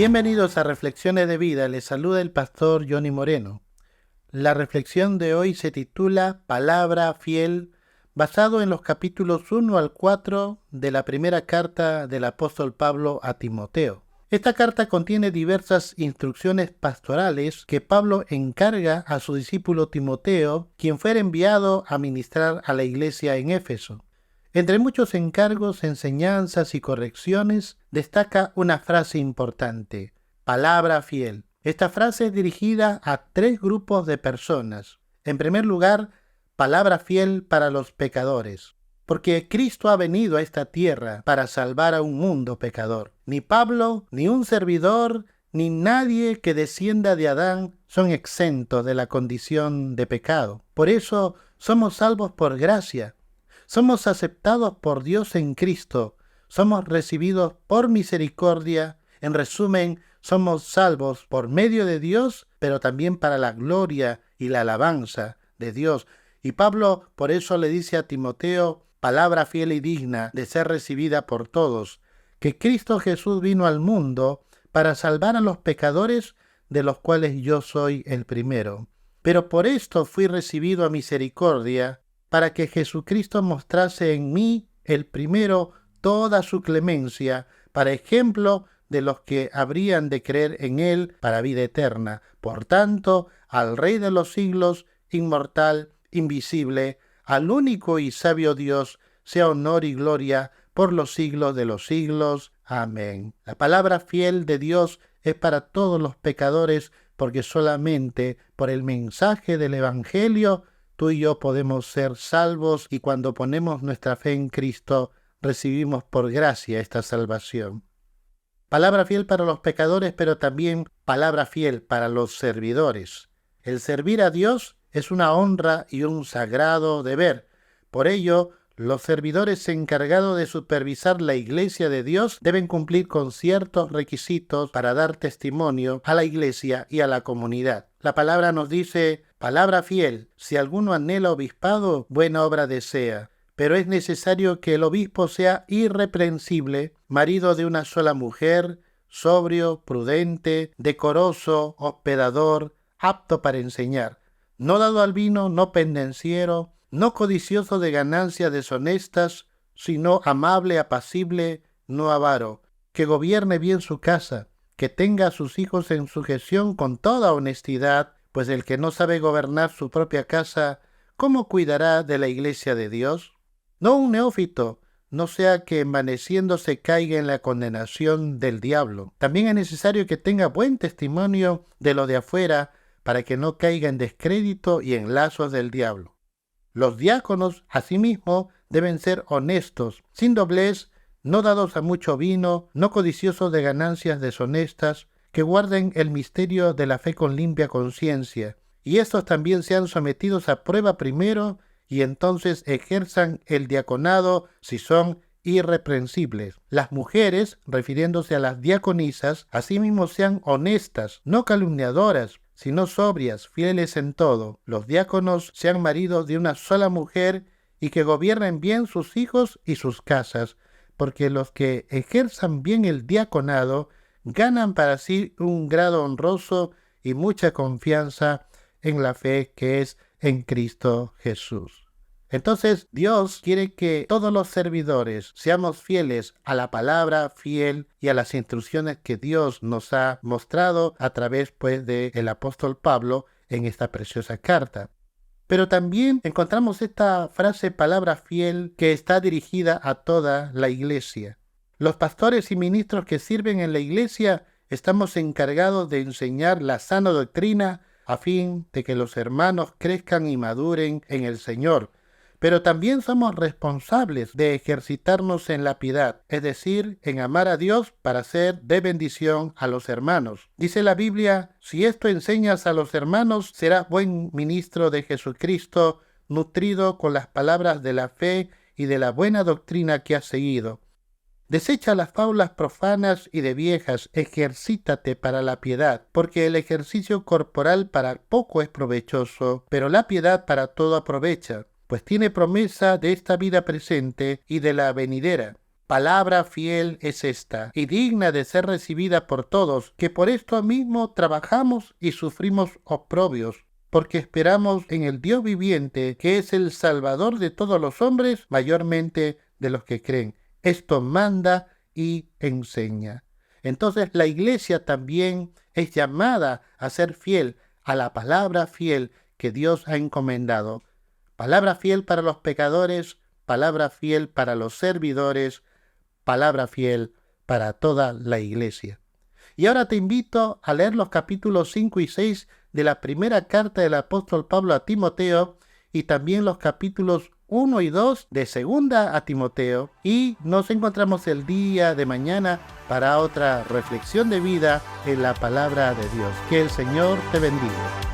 Bienvenidos a Reflexiones de Vida, les saluda el pastor Johnny Moreno. La reflexión de hoy se titula Palabra fiel, basado en los capítulos 1 al 4 de la primera carta del apóstol Pablo a Timoteo. Esta carta contiene diversas instrucciones pastorales que Pablo encarga a su discípulo Timoteo, quien fuera enviado a ministrar a la iglesia en Éfeso. Entre muchos encargos, enseñanzas y correcciones, destaca una frase importante: palabra fiel. Esta frase es dirigida a tres grupos de personas. En primer lugar, palabra fiel para los pecadores, porque Cristo ha venido a esta tierra para salvar a un mundo pecador. Ni Pablo, ni un servidor, ni nadie que descienda de Adán son exentos de la condición de pecado. Por eso somos salvos por gracia. Somos aceptados por Dios en Cristo, somos recibidos por misericordia. En resumen, somos salvos por medio de Dios, pero también para la gloria y la alabanza de Dios. Y Pablo por eso le dice a Timoteo, palabra fiel y digna de ser recibida por todos, que Cristo Jesús vino al mundo para salvar a los pecadores, de los cuales yo soy el primero. Pero por esto fui recibido a misericordia, para que Jesucristo mostrase en mí, el primero, toda su clemencia, para ejemplo de los que habrían de creer en Él para vida eterna. Por tanto, al Rey de los siglos, inmortal, invisible, al único y sabio Dios, sea honor y gloria por los siglos de los siglos. Amén. La palabra fiel de Dios es para todos los pecadores, porque solamente por el mensaje del Evangelio tú y yo podemos ser salvos, y cuando ponemos nuestra fe en Cristo, recibimos por gracia esta salvación. Palabra fiel para los pecadores, pero también palabra fiel para los servidores. El servir a Dios es una honra y un sagrado deber. Por ello, los servidores encargados de supervisar la iglesia de Dios deben cumplir con ciertos requisitos para dar testimonio a la iglesia y a la comunidad. La palabra nos dice: palabra fiel, si alguno anhela obispado, buena obra desea. Pero es necesario que el obispo sea irreprensible, marido de una sola mujer, sobrio, prudente, decoroso, hospedador, apto para enseñar, no dado al vino, no pendenciero, no codicioso de ganancias deshonestas, sino amable, apacible, no avaro, que gobierne bien su casa, que tenga a sus hijos en sujeción con toda honestidad, pues el que no sabe gobernar su propia casa, ¿cómo cuidará de la iglesia de Dios? No un neófito, no sea que envaneciéndose caiga en la condenación del diablo. También es necesario que tenga buen testimonio de lo de afuera, para que no caiga en descrédito y en lazos del diablo. Los diáconos, asimismo, deben ser honestos, sin doblez, no dados a mucho vino, no codiciosos de ganancias deshonestas, que guarden el misterio de la fe con limpia conciencia, y estos también sean sometidos a prueba primero, y entonces ejerzan el diaconado si son irreprensibles. Las mujeres, refiriéndose a las diaconisas, asimismo sean honestas, no calumniadoras, sino sobrias, fieles en todo. Los diáconos sean maridos de una sola mujer y que gobiernen bien sus hijos y sus casas, porque los que ejerzan bien el diaconado ganan para sí un grado honroso y mucha confianza en la fe que es en Cristo Jesús. Entonces, Dios quiere que todos los servidores seamos fieles a la palabra fiel y a las instrucciones que Dios nos ha mostrado a través, del apóstol Pablo en esta preciosa carta. Pero también encontramos esta frase palabra fiel que está dirigida a toda la iglesia. Los pastores y ministros que sirven en la iglesia estamos encargados de enseñar la sana doctrina a fin de que los hermanos crezcan y maduren en el Señor. Pero también somos responsables de ejercitarnos en la piedad, es decir, en amar a Dios para ser de bendición a los hermanos. Dice la Biblia: si esto enseñas a los hermanos, serás buen ministro de Jesucristo, nutrido con las palabras de la fe y de la buena doctrina que has seguido. Desecha las fábulas profanas y de viejas, ejercítate para la piedad, porque el ejercicio corporal para poco es provechoso, pero la piedad para todo aprovecha, pues tiene promesa de esta vida presente y de la venidera. palabra fiel es esta, y digna de ser recibida por todos, que por esto mismo trabajamos y sufrimos oprobios, porque esperamos en el Dios viviente, que es el Salvador de todos los hombres, mayormente de los que creen. Esto manda y enseña. Entonces la iglesia también es llamada a ser fiel a la palabra fiel que Dios ha encomendado. Palabra fiel para los pecadores, palabra fiel para los servidores, palabra fiel para toda la iglesia. Y ahora te invito a leer los capítulos 5 y 6 de la primera carta del apóstol Pablo a Timoteo y también los capítulos 1 y 2 de segunda a Timoteo, y nos encontramos el día de mañana para otra reflexión de vida en la palabra de Dios. Que el Señor te bendiga.